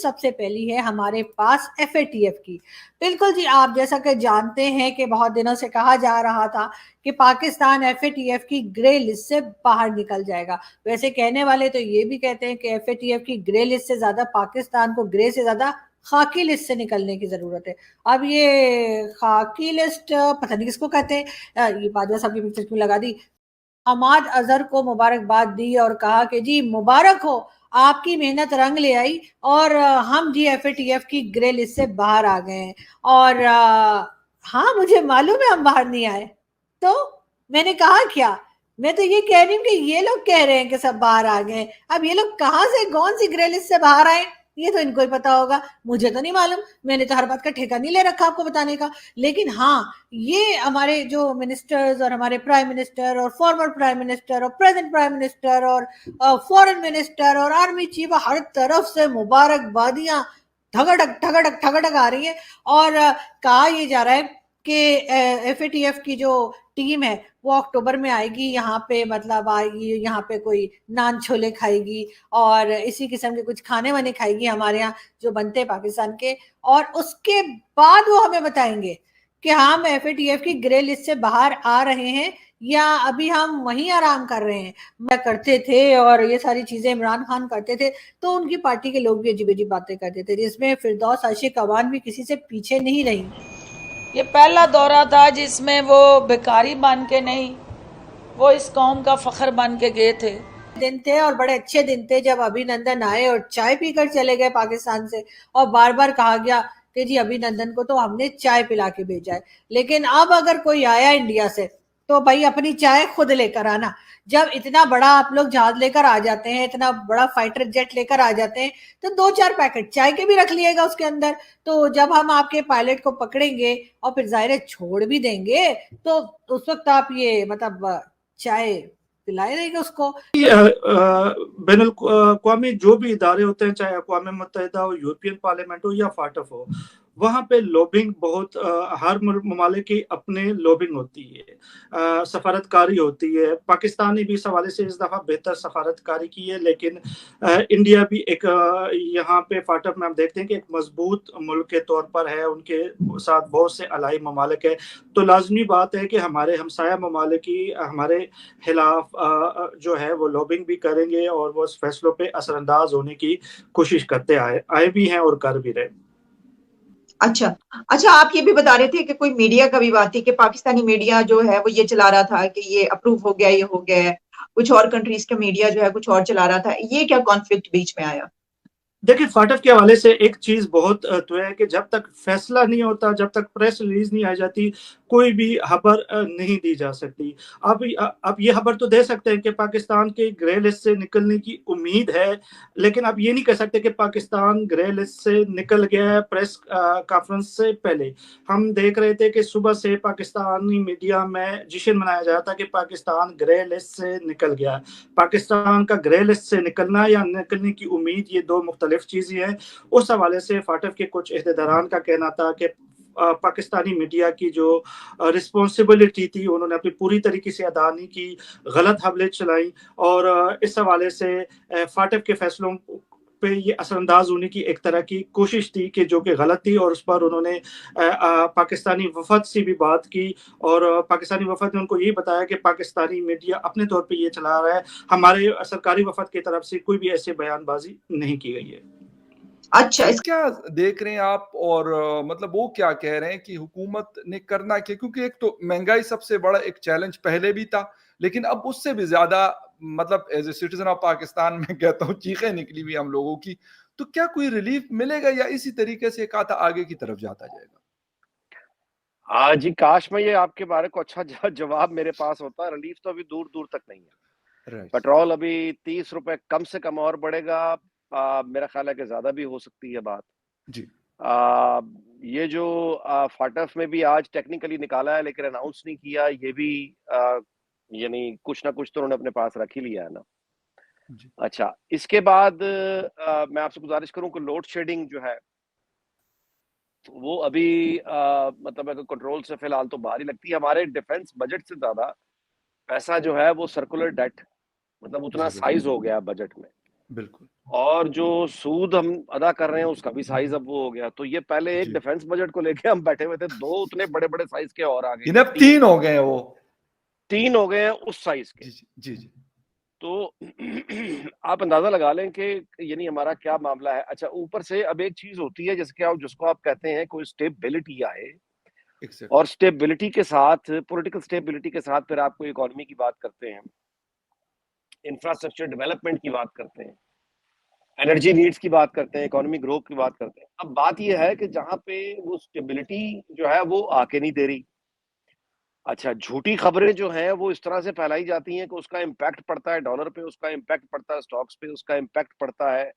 सबसे पहली है हमारे पास FATF की। बिल्कुल जी, आप जैसा कि जानते हैं कि बहुत दिनों से कहा जा रहा था कि पाकिस्तान FATF की ग्रे लिस्ट से बाहर निकल जाएगा। वैसे कहने वाले तो ये भी कहते हैं कि FATF की ग्रे लिस्ट से ज्यादा पाकिस्तान को ग्रे से ज्यादा खाकी लिस्ट से निकलने की जरूरत है। अब ये खाकी लिस्ट पता नहीं किसको कहते हैं। ये बाजवा साहब की पिक्चर क्यों लगा दी। हमाद अजहर को मुबारकबाद दी और कहा कि जी मुबारक हो, आपकी मेहनत रंग ले आई और हम जी FATF की ग्रे लिस्ट से बाहर आ गए हैं। और हाँ, मुझे मालूम है हम बाहर नहीं आए, तो मैंने कहा क्या, मैं तो ये कह रही हूँ कि ये लोग कह रहे हैं कि सब बाहर आ गए। अब ये लोग कहाँ से कौन सी ग्रे लिस्ट से बाहर आए, ये तो इनको ही पता होगा, मुझे तो नहीं मालूम। मैंने तो हर बात का ठेका नहीं ले रखा आपको बताने का। लेकिन हाँ, ये हमारे जो मिनिस्टर्स और हमारे प्राइम मिनिस्टर और फॉर्मर प्राइम मिनिस्टर और प्रेजेंट प्राइम मिनिस्टर और फॉरेन मिनिस्टर और आर्मी चीफ, हर तरफ से मुबारकबादियां ठगड़क ठगड़क ठगड़क आ रही है। और कहा ये जा रहा है कि FATF की जो टीम है वो अक्टूबर में आएगी यहाँ पे, मतलब आएगी यहाँ पे, कोई नान छोले खाएगी और इसी किस्म के कुछ खाने वाने खाएगी हमारे यहाँ जो बनते हैं पाकिस्तान के। और उसके बाद वो हमें बताएंगे कि हम FATF की ग्रे लिस्ट से बाहर आ रहे हैं या अभी हम वहीं आराम कर रहे हैं। मैं करते थे और ये सारी चीजें इमरान खान करते थे तो उनकी पार्टी के लोग भी अजीब अजीब बातें करते थे, जिसमें फिरदौस आशिक अवान भी किसी से पीछे नहीं रही। ये पहला दौरा था जिसमें वो भिखारी बन के नहीं, वो इस कौम का फख्र बन के गए थे। दिन थे और बड़े अच्छे दिन थे जब अभिनंदन आए और चाय पीकर चले गए पाकिस्तान से, और बार बार कहा गया कि जी अभिनंदन को तो हमने चाय पिला के भेजा है। लेकिन अब अगर कोई आया इंडिया से तो भाई अपनी चाय खुद लेकर आना। जब इतना बड़ा आप लोग जहाज लेकर आ जाते हैं, इतना बड़ा फाइटर जेट लेकर आ जाते हैं, तो 2-4 पैकेट चाय के भी रख लिएगा उसके अंदर। तो जब हम आपके पायलट को पकड़ेंगे और फिर जाहिर छोड़ भी देंगे तो उस वक्त आप ये मतलब चाय पिलाए देंगे उसको। बैन अवी जो भी इदारे होते हैं, चाहे अक़वाम मुत्तहिदा हो, यूरोपियन पार्लियामेंट हो या फाटफ हो, वहाँ पे लॉबिंग बहुत हर ममालिक की अपने लॉबिंग होती है, सफारतकारी होती है। पाकिस्तान ने भी इस हवाले से इस दफ़ा बेहतर सफारतकारी की है, लेकिन इंडिया भी एक यहाँ पे फाटफ में हम देखते हैं कि एक मजबूत मुल्क के तौर पर है, उनके साथ बहुत से अलाई ममालिक है। तो लाजमी बात है कि हमारे हमसाया ममालिक की हमारे खिलाफ जो है वो लॉबिंग भी करेंगे और वो उस फैसलों पे असरअंदाज होने की कोशिश करते आए भी हैं और कर भी रहे। अच्छा अच्छा, आप ये भी बता रहे थे कि कोई मीडिया का भी बात थी कि पाकिस्तानी मीडिया जो है वो ये चला रहा था कि ये अप्रूव हो गया, ये हो गया है। कुछ और कंट्रीज का मीडिया जो है कुछ और चला रहा था। ये क्या कॉन्फ्लिक्ट बीच में आया? देखिए, फाटफ के हवाले से एक चीज बहुत तो है कि जब तक फैसला नहीं होता, जब तक प्रेस रिलीज नहीं आ जाती, कोई भी खबर नहीं दी जा सकती। आप ये खबर तो दे सकते हैं कि पाकिस्तान के ग्रे लिस्ट से निकलने की उम्मीद है, लेकिन आप ये नहीं कह सकते कि पाकिस्तान ग्रे लिस्ट से निकल गया है। प्रेस कॉन्फ्रेंस से पहले हम देख रहे थे कि सुबह से पाकिस्तानी मीडिया में जश्न मनाया जा रहा था कि पाकिस्तान ग्रे लिस्ट से निकल गया। पाकिस्तान का ग्रे लिस्ट से निकलना या निकलने की उम्मीद, ये दो मुख्तलिफ चीजें हैं। उस हवाले से फाटफ के कुछ अहदेदारान का कहना था कि पाकिस्तानी मीडिया की जो रिस्पॉन्सिबिलिटी थी उन्होंने अपनी पूरी तरीके से अदा नहीं की, गलत खबरें चलाई। और इस हवाले से फाटफ के फैसलों पे ये असरअंदाज होने की एक तरह की कोशिश थी कि जो कि गलत थी, और उस पर उन्होंने पाकिस्तानी वफद से भी बात की और पाकिस्तानी वफद ने उनको यही बताया कि पाकिस्तानी मीडिया अपने तौर पे ये चला रहा है, हमारे सरकारी वफद की तरफ से कोई भी ऐसे बयानबाजी नहीं की गई है। अच्छा, क्या देख रहे हैं आप? और मतलब वो क्या कह रहे हैं कि हुकूमत ने करना क्या? क्योंकि एक तो महंगाई सबसे बड़ा एक चैलेंज पहले भी था, लेकिन अब उससे भी ज्यादा, मतलब as a citizen of Pakistan में कहता हूँ, चीखें निकली हुई हम लोगों की। तो क्या कोई रिलीफ मिलेगा या इसी तरीके से कहा था आगे की तरफ जाता जाएगा? जी, काश मैं ये आपके बारे को अच्छा जवाब मेरे पास होता। रिलीफ तो अभी दूर दूर तक नहीं है। पेट्रोल अभी 30 रुपए कम से कम और बढ़ेगा। मेरा ख्याल है कि ज्यादा भी हो सकती है बात जी। ये जो फाटफ में भी आज टेक्निकली निकाला है लेकिन अनाउंस नहीं किया, ये भी यानी कुछ ना कुछ तो उन्होंने अपने पास रख ही लिया है ना। जी। अच्छा, इसके बाद मैं आपसे गुजारिश करूं कि लोड शेडिंग जो है वो अभी मतलब कंट्रोल से फिलहाल तो बाहर ही लगती है। हमारे डिफेंस बजट से ज्यादा पैसा जो है वो सर्कुलर डेट, मतलब उतना साइज हो गया बजट में। बिल्कुल। और जो सूद हम अदा कर रहे हैं उसका भी साइज अब वो हो गया। तो ये पहले एक जी। डिफेंस बजट को लेके हम बैठे हुए थे, 2 उतने बड़े-बड़े साइज के और आ गए इन्हें हैं, अब 3 हो गए हैं वो। 3 हो गए हैं उस साइज के। जी, जी, जी, जी। तो आप अंदाजा लगा लें कि यानी हमारा क्या मामला है। अच्छा, ऊपर से अब एक चीज़ होती है जिसको आप कहते हैं कोई स्टेबिलिटी आए, एग्ज़ैक्टली। और स्टेबिलिटी के साथ, पॉलिटिकल स्टेबिलिटी के साथ फिर आप कोई इकोनॉमी की बात करते हैं, इंफ्रास्ट्रक्चर डेवलपमेंट की बात करते हैं, एनर्जी नीड्स की बात करते हैं, इकोनॉमिक ग्रोथ की बात करते हैं। अब बात ये है कि जहाँ पे वो स्टेबिलिटी जो है वो आके नहीं दे रही। अच्छा, झूठी खबरें जो हैं वो इस तरह से फैलाई जाती हैं कि उसका इम्पैक्ट पड़ता है डॉलर पे, उसका इम्पैक्ट पड़ता है स्टॉक्स पे, उसका इम्पैक्ट पड़ता है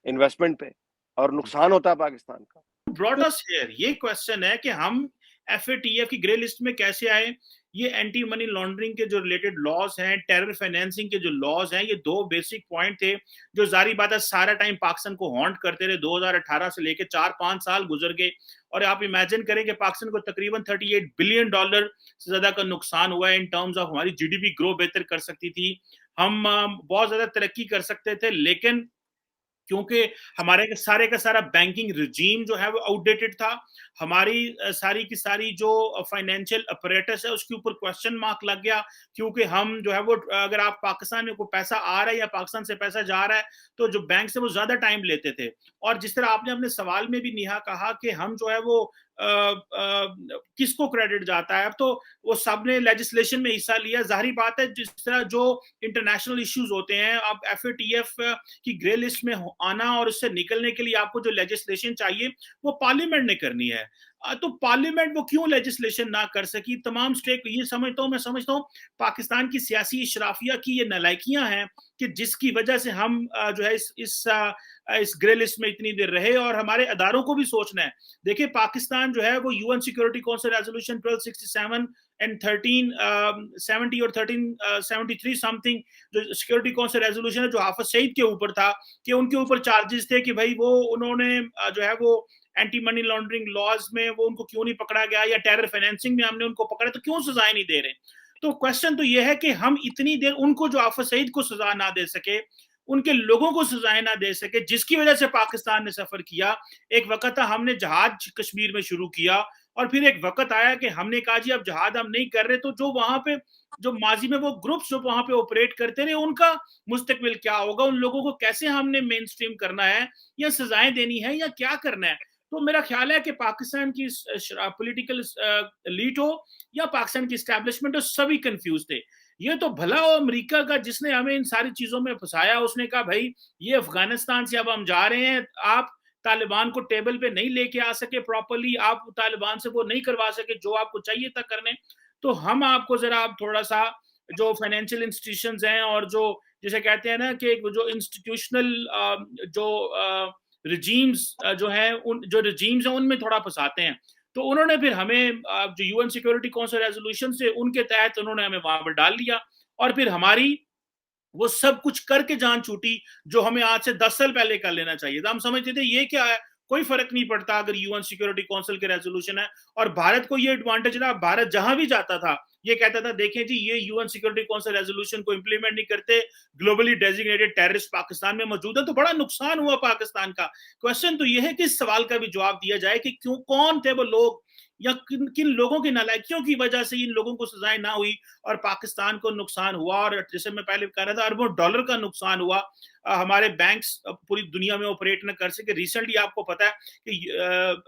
इन्वेस्टमेंट पे, और जी। नुकसान होता है पाकिस्तान का। ब्रॉट अस हियर, ये क्वेश्चन है कि हम एफएटीएफ की ग्रे लिस्ट में कैसे आए। ये एंटी मनी लॉन्ड्रिंग के जो रिलेटेड लॉज हैं, टेरर फाइनेंसिंग के जो लॉज हैं, ये 2 बेसिक पॉइंट थे जो जारी बात है सारा टाइम पाकिस्तान को हॉन्ट करते रहे। 2018 से लेके 4-5 साल गुजर गए और आप इमेजिन करें कि पाकिस्तान को तकरीबन $38 बिलियन से ज्यादा का नुकसान हुआ है। इन टर्म्स ऑफ हमारी जीडीपी ग्रो बेहतर कर सकती थी, हम बहुत ज्यादा तरक्की कर सकते थे, लेकिन क्योंकि हमारे सारे का सारा बैंकिंग रिजीम जो है वो आउटडेटेड था, हमारी सारी की सारी जो फाइनेंशियल अपरेटस है उसके ऊपर क्वेश्चन मार्क लग गया। क्योंकि हम जो है वो, अगर आप पाकिस्तान में कोई पैसा आ रहा है या पाकिस्तान से पैसा जा रहा है तो जो बैंक से वो ज्यादा टाइम लेते थे। और जिस तरह आपने अपने सवाल में भी नेहा कहा कि हम जो है वो किसको क्रेडिट जाता है, अब तो वो सब ने लेजिस्लेशन में हिस्सा लिया। जाहिर बात है जिस तरह जो इंटरनेशनल इश्यूज होते हैं, अब एफएटीएफ की ग्रे लिस्ट में आना और उससे निकलने के लिए आपको जो लेजिस्लेशन चाहिए वो पार्लियामेंट ने करनी है। तो पार्लियामेंट वो क्यों लेजिस्लेशन ना कर सकी? तमाम स्टेक, ये समझता हूं, मैं समझता हूं पाकिस्तान की सियासी इशराफिया की ये नालायकियां हैं कि जिसकी वजह से हम जो है इस ग्रे लिस्ट में इतनी देर रहे। और हमारे अदारों को भी सोचना है। देखिए, पाकिस्तान जो है वो UN security council resolution 1267 and 1370 और 1373 समथिंग जो सिक्योरिटी काउंसिल रेजोल्यूशन है जो हाफिज सईद के ऊपर था, कि उनके ऊपर चार्जेस थे कि भाई वो उन्होंने जो है वो एंटी मनी लॉन्ड्रिंग लॉज में वो उनको क्यों नहीं पकड़ा गया, या टेरर फाइनेंसिंग में हमने उनको पकड़ा तो क्यों सजाएं नहीं दे रहे। तो क्वेश्चन तो ये है कि हम इतनी देर उनको जो हाफिज सईद को सजा ना दे सके, उनके लोगों को सजाएं ना दे सके, जिसकी वजह से पाकिस्तान ने सफर किया। एक वक्त था हमने जहाज कश्मीर में शुरू किया और फिर एक वक्त आया कि हमने कहा जी अब जहाज हम नहीं कर रहे, तो जो वहां पे जो माजी में वो ग्रुप्स जो वहां पे ऑपरेट करते रहे उनका मुस्तकबिल क्या होगा, उन लोगों को कैसे हमने मेन स्ट्रीम करना है, या सजाएं देनी है, या क्या करना है। तो मेरा ख्याल है कि पाकिस्तान की पॉलिटिकल लीड हो या पाकिस्तान की स्टैब्लिशमेंट हो, सभी कंफ्यूज थे। ये तो भला हो अमेरिका का जिसने हमें इन सारी चीजों में फंसाया, उसने कहा भाई ये अफगानिस्तान से अब हम जा रहे हैं, आप तालिबान को टेबल पे नहीं लेके आ सके प्रॉपरली, आप तालिबान से वो नहीं करवा सके जो आपको चाहिए था करने, तो हम आपको जरा आप थोड़ा सा जो फाइनेंशियल इंस्टीट्यूशंस हैं और जो जिसे कहते हैं ना कि जो इंस्टीट्यूशनल जो रिजीम्स जो है उन जो रिजीम्स हैं उनमें थोड़ा फंसाते हैं। तो उन्होंने फिर हमें जो यूएन सिक्योरिटी काउंसिल रेजोल्यूशन से उनके तहत उन्होंने हमें वहां पर डाल दिया और फिर हमारी वो सब कुछ करके जान छूटी जो हमें आज से 10 साल पहले कर लेना चाहिए था। हम समझते थे ये क्या है, कोई फर्क नहीं पड़ता अगर यूएन सिक्योरिटी काउंसिल के रेजोल्यूशन है। और भारत को ये एडवांटेज रहा, भारत जहां भी जाता था ये कहता था देखें जी ये यूएन सिक्योरिटी काउंसिल रेजोल्यूशन को इंप्लीमेंट नहीं करते, ग्लोबली डेजिग्नेटेड टेररिस्ट पाकिस्तान में मौजूद है, तो बड़ा नुकसान हुआ पाकिस्तान का। क्वेश्चन तो ये है कि इस सवाल का भी जवाब दिया जाए कि क्यों, कौन थे वो लोग या किन किन लोगों की नालायकियों की वजह से इन लोगों को सजाएं ना हुई और पाकिस्तान को नुकसान हुआ। और जैसे मैं पहले कह रहा था अरबों डॉलर का नुकसान हुआ, हमारे बैंक्स पूरी दुनिया में ऑपरेट न कर सके। रिसेंटली आपको पता है कि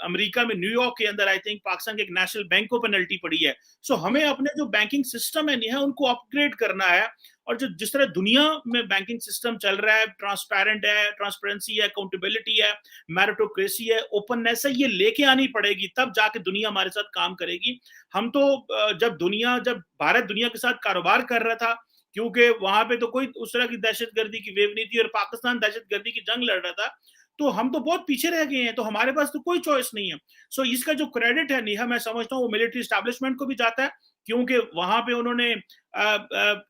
अमेरिका में न्यूयॉर्क के अंदर आई थिंक पाकिस्तान के एक नेशनल बैंक को पेनल्टी पड़ी है। सो हमें अपने जो बैंकिंग सिस्टम है उनको अपग्रेड करना है। और जो जिस तरह दुनिया में बैंकिंग सिस्टम चल रहा है, ट्रांसपेरेंट है, ट्रांसपेरेंसी है, अकाउंटेबिलिटी है, मेरिटोक्रेसी है, ओपननेस है, ये लेके आनी पड़ेगी तब जाके दुनिया हमारे साथ काम करेगी। हम तो जब भारत दुनिया के साथ कारोबार कर रहा था, क्योंकि वहां पे तो कोई उस तरह की दहशतगर्दी की वेव नहीं थी और पाकिस्तान दहशतगर्दी की जंग लड़ रहा था, तो हम तो बहुत पीछे रह गए हैं, तो हमारे पास तो कोई चॉइस नहीं है। सो इसका जो क्रेडिट है नेहा, मैं समझता हूँ वो मिलिट्री एस्टैब्लिशमेंट को भी जाता है, क्योंकि वहां पे उन्होंने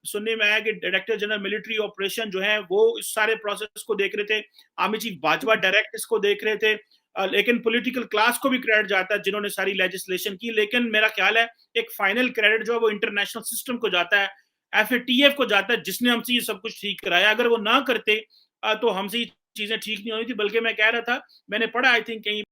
सुनने में आया कि डायरेक्टर जनरल मिलिट्री ऑपरेशन जो है वो इस सारे प्रोसेस को देख रहे थे, आर्मी चीफ बाजवा डायरेक्ट इसको देख रहे थे। लेकिन पॉलिटिकल क्लास को भी क्रेडिट जाता है जिन्होंने सारी लेजिस्लेशन की। लेकिन मेरा ख्याल है एक फाइनल क्रेडिट जो है वो इंटरनेशनल सिस्टम को जाता है, एफएटीएफ को जाता है, जिसने हमसे ये सब कुछ ठीक कराया। अगर वो ना करते तो हमसे चीजें ठीक नहीं हो रही थी, बल्कि मैं कह रहा था, मैंने पढ़ा आई थिंक कहीं